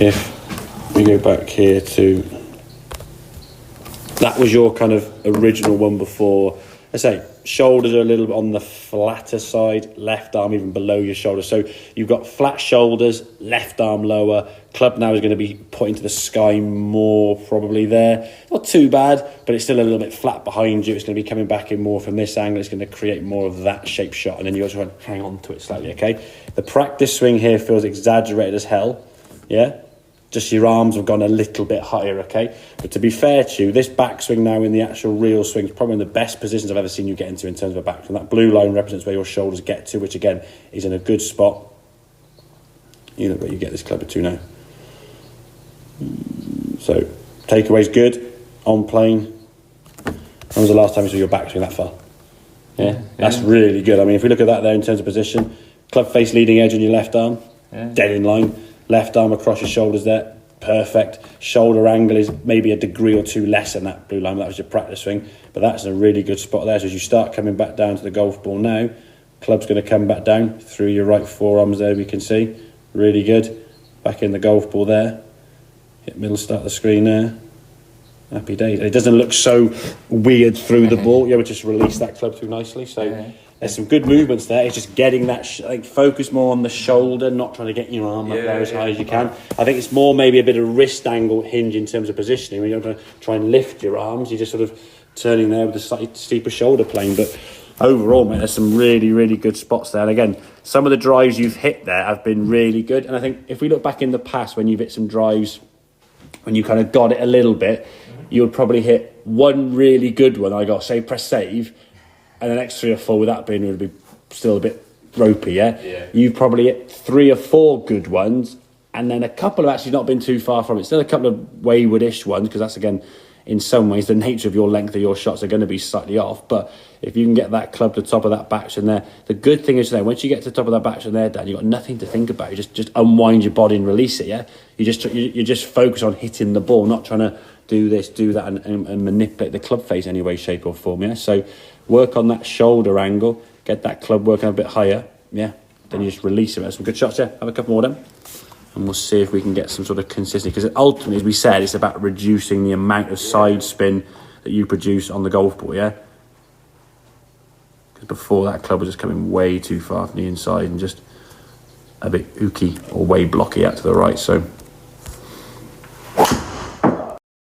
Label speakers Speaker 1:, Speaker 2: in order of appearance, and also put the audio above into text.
Speaker 1: if we go back here to, that was your kind of original one before. I say shoulders are a little bit on the flatter side, left arm even below your shoulder. So you've got flat shoulders, left arm lower. Club now is going to be put into the sky more probably there. Not too bad, but it's still a little bit flat behind you. It's going to be coming back in more from this angle. It's going to create more of that shape shot, and then you also want to hang on to it slightly, okay? The practice swing here feels exaggerated as hell, yeah? Just your arms have gone a little bit higher, okay? But to be fair to you, this backswing now in the actual real swing is probably in the best positions I've ever seen you get into in terms of a backswing. That blue line represents where your shoulders get to, which again is in a good spot. You know where you get this club to now. So, takeaway's good, on plane. When was the last time you saw your backswing that far? Yeah, that's really good. I mean, if we look at that there in terms of position, club face leading edge on your left arm, dead in line. Left arm across your shoulders there, perfect. Shoulder angle is maybe a degree or two less than that blue line. That was your practice swing, but that's a really good spot there. So as you start coming back down to the golf ball now, club's going to come back down through your right forearms there, we can see. Really good. Back in the golf ball there. Hit middle start of the screen there. Happy days. It doesn't look so weird through the ball. Yeah, we just release that club through nicely. So there's some good movements there. It's just getting that, focus more on the shoulder, not trying to get your arm up there as high as you can. I think it's more maybe a bit of wrist angle hinge in terms of positioning. When you don't try and lift your arms, you're just sort of turning there with a slightly steeper shoulder plane. But overall, mate, there's some really, really good spots there. And again, some of the drives you've hit there have been really good. And I think if we look back in the past when you've hit some drives, when you kind of got it a little bit, you would probably hit one really good one. I got, say, press save, and the next 3 or 4 with that being would be still a bit ropey, yeah? You've probably hit 3 or 4 good ones, and then a couple have actually not been too far from it. Still a couple of wayward-ish ones, because that's, again, in some ways, the nature of your length of your shots are going to be slightly off. But if you can get that club to the top of that backswing there, the good thing is there, once you get to the top of that backswing there, Dan, you've got nothing to think about. You just unwind your body and release it, yeah? You just focus on hitting the ball, not trying to do this, do that, and manipulate the club face any way, shape or form, yeah? So work on that shoulder angle, get that club working a bit higher, yeah? Then you just release it. There's some good shots there. Have a couple more of them. And we'll see if we can get some sort of consistency. Because ultimately, as we said, it's about reducing the amount of side spin that you produce on the golf ball, yeah? Because before, that club was just coming way too far from the inside and just a bit ooky or way blocky out to the right. So